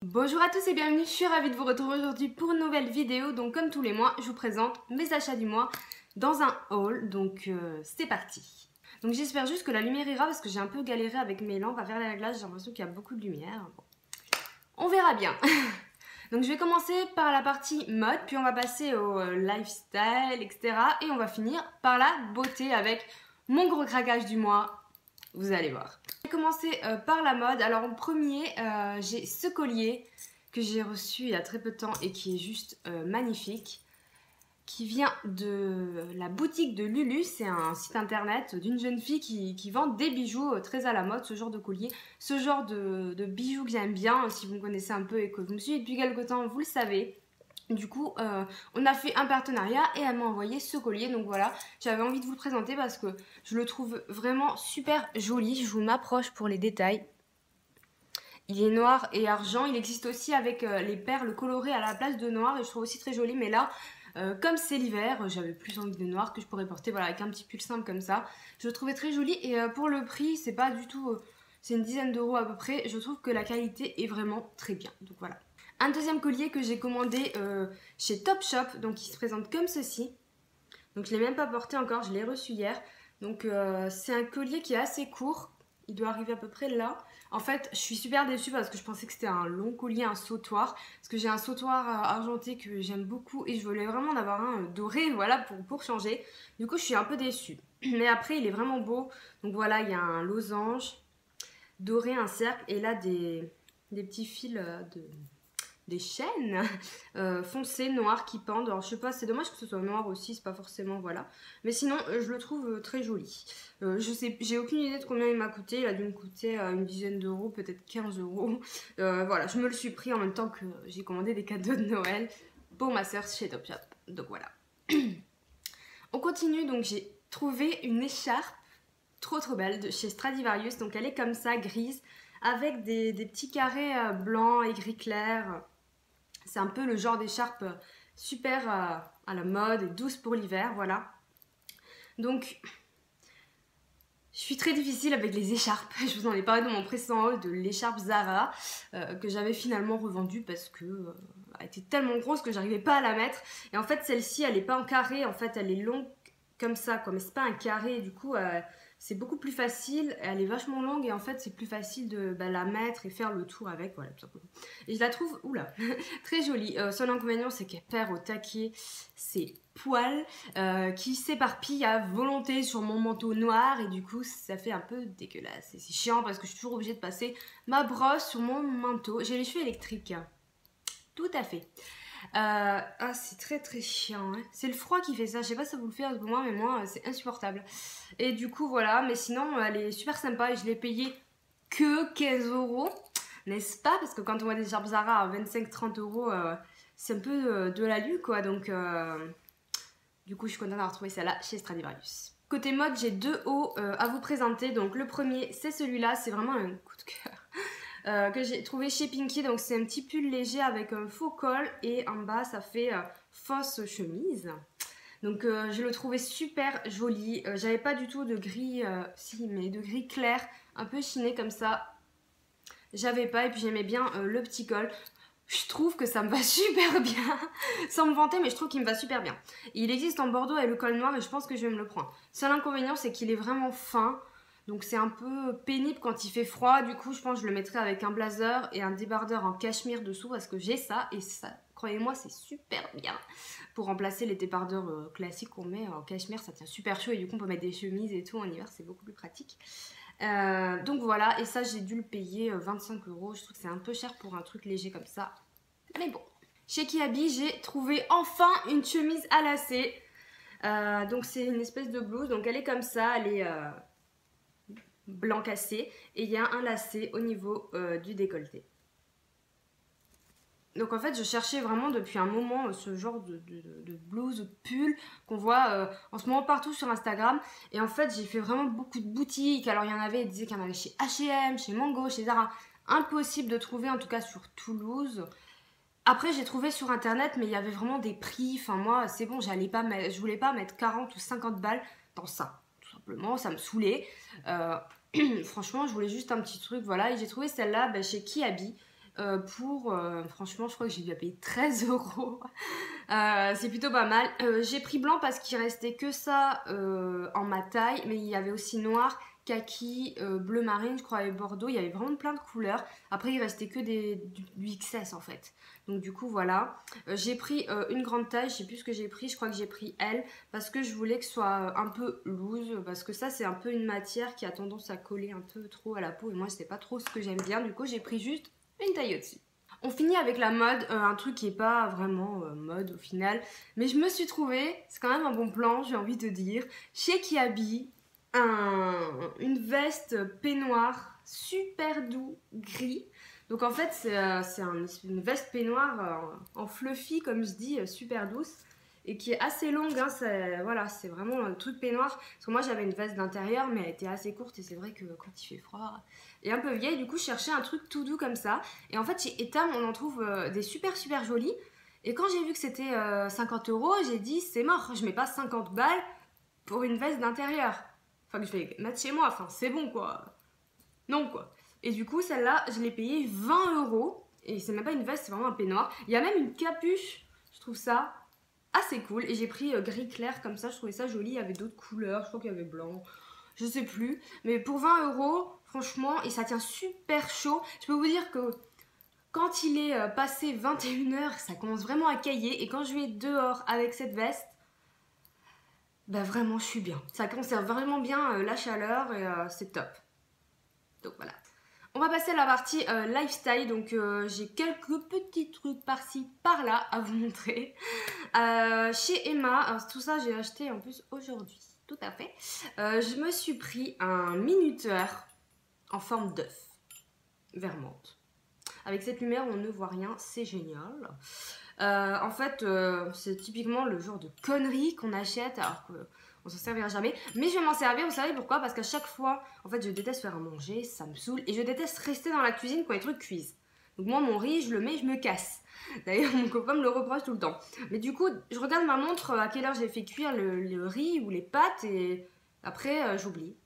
Bonjour à tous et bienvenue, je suis ravie de vous retrouver aujourd'hui pour une nouvelle vidéo. Donc comme tous les mois, je vous présente mes achats du mois dans un haul, donc c'est parti. Donc j'espère juste que la lumière ira parce que j'ai un peu galéré avec mes lampes à faire la glace, j'ai l'impression qu'il y a beaucoup de lumière. Bon. On verra bien. Donc je vais commencer par la partie mode, puis on va passer au lifestyle, etc. Et on va finir par la beauté avec mon gros craquage du mois. Vous allez voir. Je vais commencer par la mode. Alors en premier, j'ai ce collier que j'ai reçu il y a très peu de temps et qui est juste magnifique. Qui vient de la boutique de Lulu. C'est un site internet d'une jeune fille qui vend des bijoux très à la mode, ce genre de collier. Ce genre de bijoux que j'aime bien. Si vous me connaissez un peu et que vous me suivez depuis quelque temps, vous le savez. Du coup, on a fait un partenariat et elle m'a envoyé ce collier. Donc voilà, j'avais envie de vous le présenter parce que je le trouve vraiment super joli. Je vous m'approche pour les détails. Il est noir et argent. Il existe aussi avec les perles colorées à la place de noir et je trouve aussi très joli. Mais là, comme c'est l'hiver, j'avais plus envie de noir que je pourrais porter voilà, avec un petit pull simple comme ça. Je le trouvais très joli et pour le prix, c'est pas du tout... c'est une dizaine d'euros à peu près. Je trouve que la qualité est vraiment très bien. Donc voilà. Un deuxième collier que j'ai commandé chez Topshop, donc il se présente comme ceci. Donc je ne l'ai même pas porté encore, je l'ai reçu hier. Donc c'est un collier qui est assez court, il doit arriver à peu près là. En fait je suis super déçue parce que je pensais que c'était un long collier, un sautoir. Parce que j'ai un sautoir argenté que j'aime beaucoup et je voulais vraiment en avoir un doré, voilà, pour changer. Du coup je suis un peu déçue. Mais après il est vraiment beau. Donc voilà, il y a un losange doré, un cercle et là des petits fils des chaînes foncées noires qui pendent. Alors je sais pas, c'est dommage que ce soit noir aussi, c'est pas forcément, voilà. Mais sinon je le trouve très joli. Je sais, j'ai aucune idée de combien il m'a coûté. Il a dû me coûter une dizaine d'euros, peut-être 15 euros. Voilà, je me le suis pris en même temps que j'ai commandé des cadeaux de Noël pour ma soeur chez Topshop. Donc voilà. On continue, donc j'ai trouvé une écharpe trop belle de chez Stradivarius. Donc elle est comme ça, grise, avec des petits carrés blancs et gris clair. C'est un peu le genre d'écharpe super à la mode et douce pour l'hiver, voilà. Donc, je suis très difficile avec les écharpes. Je vous en ai parlé dans mon précédent haul de l'écharpe Zara que j'avais finalement revendue parce que elle était tellement grosse que j'arrivais pas à la mettre. Et en fait, celle-ci, elle est pas en carré. En fait, elle est longue comme ça, quoi. Mais c'est pas un carré. Du coup, c'est beaucoup plus facile, elle est vachement longue et en fait c'est plus facile de la mettre et faire le tour avec, voilà tout simplement. Et je la trouve, oula, très jolie. Seul inconvénient c'est qu'elle perd au taquet ses poils qui s'éparpillent à volonté sur mon manteau noir et du coup ça fait un peu dégueulasse. Et c'est chiant parce que je suis toujours obligée de passer ma brosse sur mon manteau. J'ai les cheveux électriques, tout à fait. Ah, c'est très chiant, hein. C'est le froid qui fait ça, je sais pas si ça vous le fait un peu moins, mais moi c'est insupportable. Et du coup voilà, mais sinon elle est super sympa et je l'ai payée que 15 euros, n'est-ce pas? Parce que quand on voit des écharpes Zara à 25-30 euros, c'est un peu de la lue quoi, donc du coup je suis contente d'avoir trouvé celle-là chez Stradivarius. Côté mode, j'ai deux hauts à vous présenter, donc le premier c'est celui-là, c'est vraiment un coup de cœur. Que j'ai trouvé chez Pinky, donc c'est un petit pull léger avec un faux col et en bas ça fait fausse chemise. Donc je le trouvais super joli. J'avais pas du tout de gris, si, mais de gris clair, un peu chiné comme ça. J'avais pas et puis j'aimais bien le petit col. Je trouve que ça me va super bien, sans me vanter, mais je trouve qu'il me va super bien. Il existe en bordeaux avec le col noir et je pense que je vais me le prendre. Seul inconvénient c'est qu'il est vraiment fin. Donc c'est un peu pénible quand il fait froid. Du coup, je pense que je le mettrai avec un blazer et un débardeur en cachemire dessous parce que j'ai ça. Et ça, croyez-moi, c'est super bien. Pour remplacer les débardeurs classiques qu'on met en cachemire, ça tient super chaud. Et du coup, on peut mettre des chemises et tout en hiver. C'est beaucoup plus pratique. Donc voilà. Et ça, j'ai dû le payer 25 euros. Je trouve que c'est un peu cher pour un truc léger comme ça. Mais bon. Chez Kiabi, j'ai trouvé enfin une chemise à lacets. Donc c'est une espèce de blouse. Donc elle est comme ça. Elle est... blanc cassé et il y a un lacet au niveau du décolleté. Donc en fait je cherchais vraiment depuis un moment ce genre de blouse, de pull qu'on voit en ce moment partout sur Instagram et en fait j'ai fait vraiment beaucoup de boutiques. Alors il y en avait, ils disaient qu'il y en avait chez H&M, chez Mango, chez Zara. Impossible de trouver en tout cas sur Toulouse. Après j'ai trouvé sur internet mais il y avait vraiment des prix, enfin moi c'est bon, je voulais pas mettre 40 ou 50 balles dans ça. Tout simplement, ça me saoulait. Franchement, je voulais juste un petit truc, voilà. Et j'ai trouvé celle-là chez Kiabi. franchement, je crois que j'ai dû la payer 13 €. C'est plutôt pas mal. J'ai pris blanc parce qu'il restait que ça en ma taille, mais il y avait aussi noir, kaki, bleu marine, je crois, et bordeaux. Il y avait vraiment plein de couleurs. Après, il restait que du XS en fait. Donc du coup, voilà. J'ai pris une grande taille, je sais plus ce que j'ai pris. Je crois que j'ai pris L parce que je voulais que ce soit un peu loose. Parce que ça, c'est un peu une matière qui a tendance à coller un peu trop à la peau. Et moi, c'est pas trop ce que j'aime bien. Du coup, j'ai pris juste une taille au-dessus. On finit avec la mode, un truc qui est pas vraiment mode au final, mais je me suis trouvée, c'est quand même un bon plan, j'ai envie de dire, chez Kiabi, une veste peignoir super doux gris. Donc en fait c'est une veste peignoir en fluffy comme je dis, super douce. Et qui est assez longue, hein, voilà, c'est vraiment un truc peignoir. Parce que moi j'avais une veste d'intérieur, mais elle était assez courte et c'est vrai que quand il fait froid, et un peu vieille, du coup je cherchais un truc tout doux comme ça. Et en fait chez Etam on en trouve des super jolis. Et quand j'ai vu que c'était 50 €, j'ai dit c'est mort, je mets pas 50 balles pour une veste d'intérieur. Enfin que je vais mettre chez moi, enfin c'est bon quoi. Non quoi. Et du coup celle-là je l'ai payée 20 €. Et c'est même pas une veste, c'est vraiment un peignoir. Il y a même une capuche, je trouve ça assez cool. Et j'ai pris gris clair comme ça, je trouvais ça joli. Il y avait d'autres couleurs, je crois qu'il y avait blanc, je sais plus. Mais pour 20 €, franchement, et ça tient super chaud. Je peux vous dire que quand il est passé 21 h, ça commence vraiment à cailler. Et quand je vais dehors avec cette veste, bah vraiment je suis bien. Ça conserve vraiment bien la chaleur et c'est top. Donc voilà. On va passer à la partie lifestyle, donc j'ai quelques petits trucs par-ci, par-là à vous montrer. Chez Emma, alors, tout ça j'ai acheté en plus aujourd'hui, tout à fait. Je me suis pris un minuteur en forme d'œuf, vert menthe. Avec cette lumière on ne voit rien, c'est génial. En fait c'est typiquement le genre de conneries qu'on achète alors que on s'en servira jamais, mais je vais m'en servir, vous savez pourquoi? Parce qu'à chaque fois, en fait je déteste faire à manger, ça me saoule, et je déteste rester dans la cuisine quand les trucs cuisent. Donc moi mon riz je le mets, je me casse. D'ailleurs mon copain me le reproche tout le temps. Mais du coup je regarde ma montre à quelle heure j'ai fait cuire le riz ou les pâtes, et après j'oublie.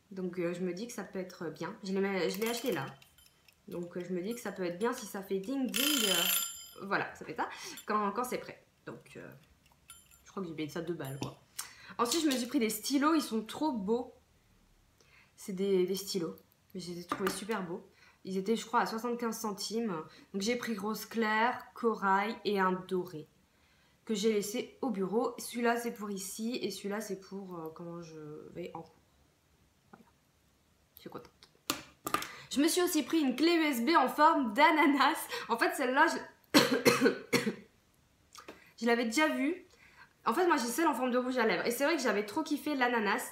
Donc je me dis que ça peut être bien, je l'ai acheté là. Donc je me dis que ça peut être bien si ça fait ding ding, voilà ça fait ça, quand c'est prêt. Donc je crois que j'ai payé ça 2 balles quoi. Ensuite, je me suis pris des stylos, ils sont trop beaux. C'est des stylos, mais je les ai trouvés super beaux. Ils étaient, je crois, à 75 centimes. Donc j'ai pris rose clair, corail et un doré que j'ai laissé au bureau. Celui-là, c'est pour ici et celui-là, c'est pour quand je vais en cours. Voilà, je suis contente. Je me suis aussi pris une clé USB en forme d'ananas. En fait, celle-là, je l'avais déjà vue. En fait, moi, j'ai celle en forme de rouge à lèvres. Et c'est vrai que j'avais trop kiffé l'ananas.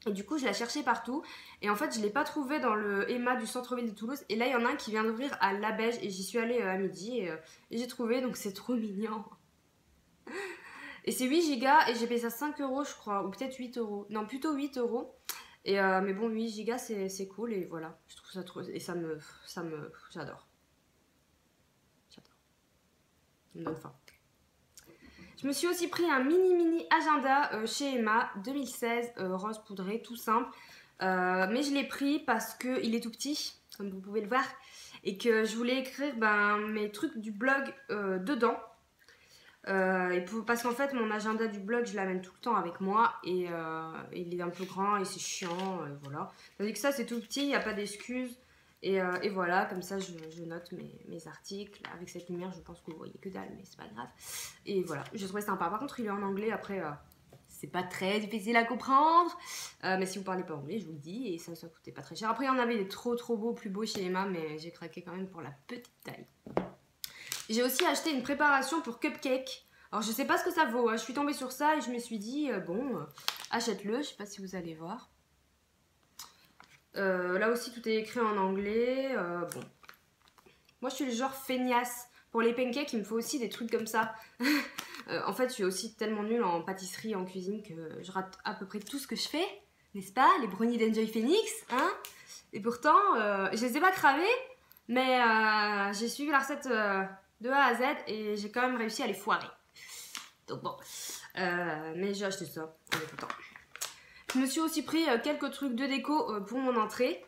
Et du coup, je la cherchais partout. Et en fait, je ne l'ai pas trouvée dans le Emma du centre-ville de Toulouse. Et là, il y en a un qui vient d'ouvrir à La Beige. Et j'y suis allée à midi. Et j'ai trouvé. Donc, c'est trop mignon. Et c'est 8 Go. Et j'ai payé ça 5 € je crois. Ou peut-être 8 €. Non, plutôt 8 €. Et mais bon, 8 Go, c'est cool. Et voilà. Je trouve ça trop... Et ça me... J'adore. J'adore. Ça me donne faim. Je me suis aussi pris un mini agenda chez Emma 2016 rose poudré, tout simple. Mais je l'ai pris parce qu'il est tout petit, comme vous pouvez le voir. Et que je voulais écrire mes trucs du blog dedans. Parce qu'en fait, mon agenda du blog, je l'amène tout le temps avec moi. Et il est un peu grand et c'est chiant. Voilà. Tandis que ça, c'est tout petit, il n'y a pas d'excuses. Et voilà, comme ça je note mes articles. Avec cette lumière, je pense que vous voyez que dalle, mais c'est pas grave. Et voilà, je trouvais sympa. Par contre, il est en anglais, après, c'est pas très difficile à comprendre. Mais si vous parlez pas anglais, je vous le dis, et ça coûtait pas très cher. Après, il y en avait des trop beaux, plus beaux chez Emma, mais j'ai craqué quand même pour la petite taille. J'ai aussi acheté une préparation pour cupcake. Alors, je sais pas ce que ça vaut, hein. Je suis tombée sur ça et je me suis dit, bon, achète-le, je sais pas si vous allez voir. Là aussi tout est écrit en anglais. Bon, moi je suis le genre feignasse. Pour les pancakes il me faut aussi des trucs comme ça. En fait je suis aussi tellement nulle en pâtisserie, en cuisine, que je rate à peu près tout ce que je fais, n'est-ce pas? Les brownies d'Enjoy Phoenix, hein? Et pourtant je les ai pas cramés, mais j'ai suivi la recette de A à Z et j'ai quand même réussi à les foirer. Donc bon, mais j'ai acheté ça en écoutant. Je me suis aussi pris quelques trucs de déco pour mon entrée.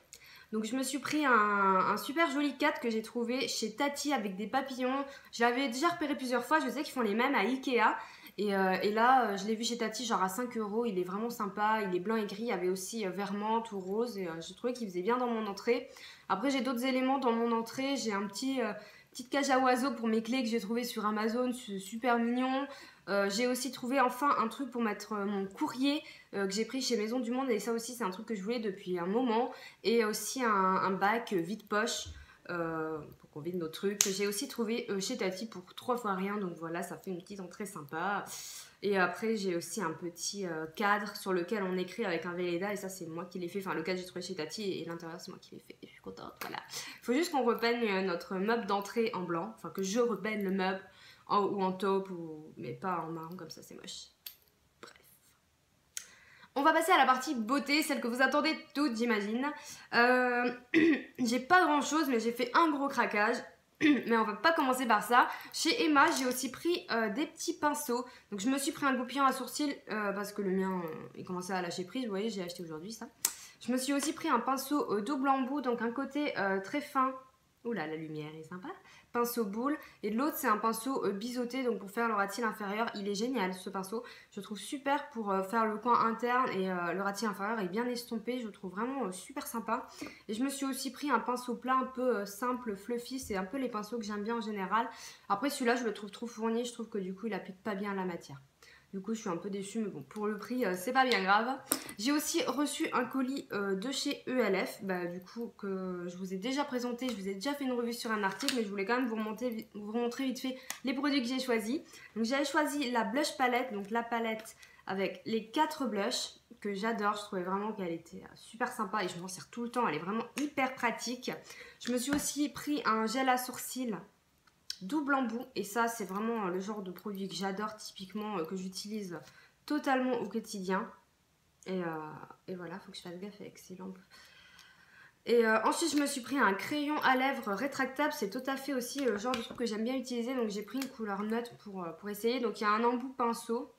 Donc je me suis pris un super joli cadre que j'ai trouvé chez Tati avec des papillons. Je l'avais déjà repéré plusieurs fois, je sais qu'ils font les mêmes à Ikea. Et là, je l'ai vu chez Tati genre à 5 €, il est vraiment sympa, il est blanc et gris, il y avait aussi vert menthe ou rose et j'ai trouvé qu'il faisait bien dans mon entrée. Après j'ai d'autres éléments dans mon entrée, j'ai un petite cage à oiseaux pour mes clés que j'ai trouvé sur Amazon, c'est super mignon. J'ai aussi trouvé enfin un truc pour mettre mon courrier que j'ai pris chez Maison du Monde et ça aussi c'est un truc que je voulais depuis un moment. Et aussi un bac vide-poche pour qu'on vide nos trucs. J'ai aussi trouvé chez Tati pour 3 fois rien, donc voilà, ça fait une petite entrée sympa. Et après j'ai aussi un petit cadre sur lequel on écrit avec un Velleda et ça c'est moi qui l'ai fait, enfin le cadre j'ai trouvé chez Tati et l'intérieur c'est moi qui l'ai fait et je suis contente, voilà. Il faut juste qu'on repeigne notre meuble d'entrée en blanc, enfin que je repeigne le meuble ou en taupe, mais pas en marron comme ça c'est moche. Bref. On va passer à la partie beauté, celle que vous attendez toutes j'imagine. J'ai pas grand chose mais j'ai fait un gros craquage. Mais on va pas commencer par ça. Chez Emma, j'ai aussi pris des petits pinceaux. Donc je me suis pris un goupillon à sourcils parce que le mien, il commençait à lâcher prise. Vous voyez, j'ai acheté aujourd'hui ça. Je me suis aussi pris un pinceau double embout, donc un côté très fin. Oula, la lumière est sympa. Pinceau boule. Et l'autre, c'est un pinceau biseauté, donc pour faire le ratil inférieur. Il est génial ce pinceau. Je le trouve super pour faire le coin interne et le ratil inférieur est bien estompé. Je le trouve vraiment super sympa. Et je me suis aussi pris un pinceau plat un peu simple, fluffy. C'est un peu les pinceaux que j'aime bien en général. Après, celui-là, je le trouve trop fourni. Je trouve que du coup, il applique pas bien la matière. Du coup, je suis un peu déçue, mais bon, pour le prix, c'est pas bien grave. J'ai aussi reçu un colis de chez ELF, du coup, que je vous ai déjà présenté. Je vous ai déjà fait une revue sur un article, mais je voulais quand même vous montrer vite fait les produits que j'ai choisis. Donc, j'avais choisi la blush palette, donc la palette avec les 4 blushs que j'adore. Je trouvais vraiment qu'elle était super sympa et je m'en sers tout le temps. Elle est vraiment hyper pratique. Je me suis aussi pris un gel à sourcils double embout et ça c'est vraiment le genre de produit que j'adore typiquement, que j'utilise totalement au quotidien et voilà, faut que je fasse gaffe avec ces lampes. Et ensuite je me suis pris un crayon à lèvres rétractable, c'est tout à fait aussi le genre de truc que j'aime bien utiliser, donc j'ai pris une couleur neutre pour essayer. Donc il y a un embout pinceau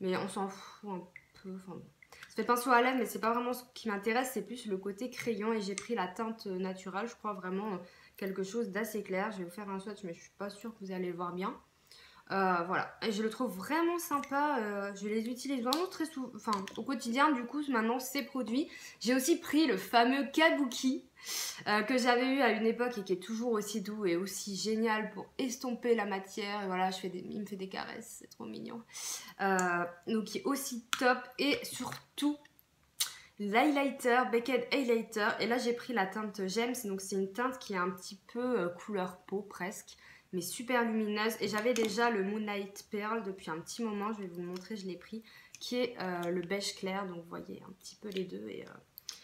mais on s'en fout un peu, enfin bon. Ça fait pinceau à lèvres mais c'est pas vraiment ce qui m'intéresse, c'est plus le côté crayon et j'ai pris la teinte naturelle, je crois vraiment quelque chose d'assez clair. Je vais vous faire un swatch mais je suis pas sûre que vous allez le voir bien. Voilà, et je le trouve vraiment sympa, je les utilise vraiment très souvent, enfin au quotidien du coup maintenant ces produits. J'ai aussi pris le fameux Kabuki que j'avais eu à une époque et qui est toujours aussi doux et aussi génial pour estomper la matière. Et voilà, il me fait des caresses, c'est trop mignon. Donc qui est aussi top et surtout l'highlighter, Beckett Highlighter. Et là j'ai pris la teinte Gems, donc c'est une teinte qui est un petit peu couleur peau presque, mais super lumineuse. Et j'avais déjà le Moonlight Pearl depuis un petit moment, je vais vous le montrer, je l'ai pris, qui est le beige clair, donc vous voyez un petit peu les deux. Et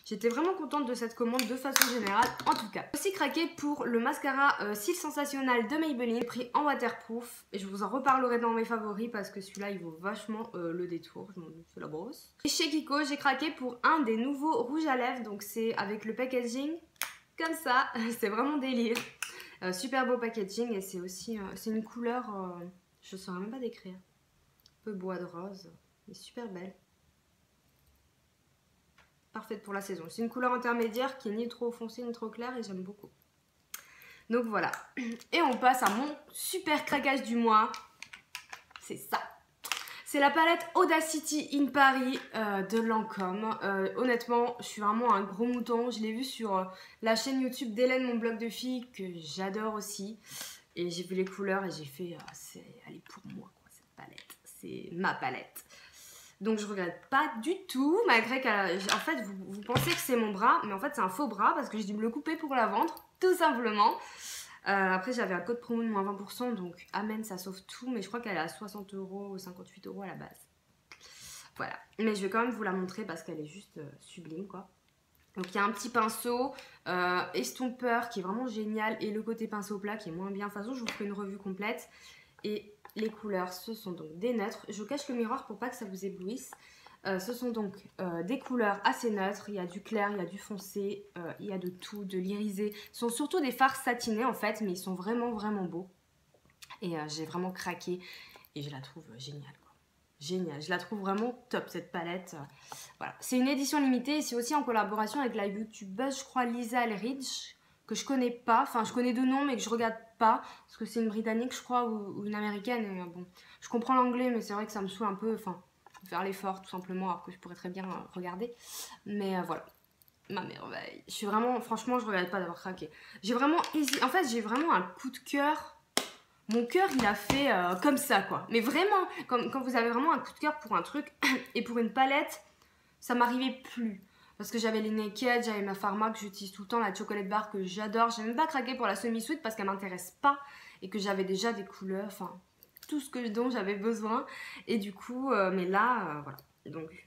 j'étais vraiment contente de cette commande de façon générale en tout cas. J'ai aussi craqué pour le mascara Cils Sensationnel de Maybelline, pris en waterproof. Et je vous en reparlerai dans mes favoris parce que celui-là il vaut vachement le détour, je m'en fais la brosse. Et chez Kiko j'ai craqué pour un des nouveaux rouges à lèvres, donc c'est avec le packaging comme ça, c'est vraiment délire. Super beau packaging et c'est aussi c'est une couleur, je ne saurais même pas décrire. Un peu bois de rose, mais super belle. Parfaite pour la saison. C'est une couleur intermédiaire qui est ni trop foncée ni trop claire et j'aime beaucoup. Donc voilà. Et on passe à mon super craquage du mois. C'est ça. C'est la palette Audacity in Paris de Lancôme. Honnêtement, je suis vraiment un gros mouton. Je l'ai vu sur la chaîne YouTube d'Hélène, mon blog de filles, que j'adore aussi. Et j'ai vu les couleurs et j'ai fait, elle est pour moi, quoi, cette palette. C'est ma palette. Donc je regrette pas du tout, malgré qu'en fait vous pensez que c'est mon bras, mais en fait c'est un faux bras parce que j'ai dû me le couper pour la vendre, tout simplement. Après j'avais un code promo de moins 20%, donc amen, ça sauve tout, mais je crois qu'elle est à 60 € ou 58 € à la base. Voilà, mais je vais quand même vous la montrer parce qu'elle est juste sublime, quoi. Donc il y a un petit pinceau estompeur qui est vraiment génial et le côté pinceau plat qui est moins bien. De toute façon je vous ferai une revue complète. Et les couleurs, ce sont donc des neutres. Je cache le miroir pour pas que ça vous éblouisse. Ce sont donc des couleurs assez neutres. Il y a du clair, il y a du foncé, il y a de tout, de l'irisé. Ce sont surtout des fards satinés en fait, mais ils sont vraiment vraiment beaux. Et j'ai vraiment craqué et je la trouve géniale, quoi. génial. Je la trouve vraiment top cette palette. Voilà. C'est une édition limitée et c'est aussi en collaboration avec la youtubeuse, je crois, Lisa Eldridge, que je connais pas. Enfin, je connais de nom mais que je regarde pas. Parce que c'est une britannique, je crois, ou une américaine. Et, bon, je comprends l'anglais mais c'est vrai que ça me saoule un peu. Enfin, faire l'effort tout simplement alors que je pourrais très bien regarder. Mais voilà. Ma merveille. Je suis vraiment, franchement, je regrette pas d'avoir craqué. J'ai vraiment hésité. En fait, j'ai vraiment un coup de cœur. Mon cœur, il a fait comme ça, quoi. Mais vraiment, quand vous avez vraiment un coup de cœur pour un truc et pour une palette, ça m'arrivait plus. Parce que j'avais les Naked, j'avais ma Pharma que j'utilise tout le temps, la chocolate bar que j'adore. J'ai même pas craqué pour la semi-sweet parce qu'elle m'intéresse pas et que j'avais déjà des couleurs, enfin, tout ce dont j'avais besoin. Et du coup, mais là, voilà. Donc,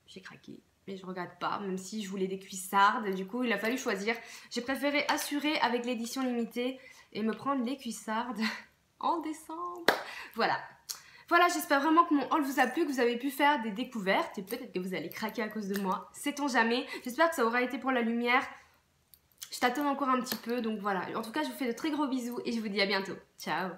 j'ai craqué. Mais je regrette pas, même si je voulais des cuissardes. Du coup, il a fallu choisir. J'ai préféré assurer avec l'édition limitée et me prendre les cuissardes en décembre. Voilà. Voilà, j'espère vraiment que mon haul vous a plu, que vous avez pu faire des découvertes. Et peut-être que vous allez craquer à cause de moi. Sait-on jamais. J'espère que ça aura été pour la lumière. Je tâtonne encore un petit peu, donc voilà. En tout cas, je vous fais de très gros bisous et je vous dis à bientôt. Ciao.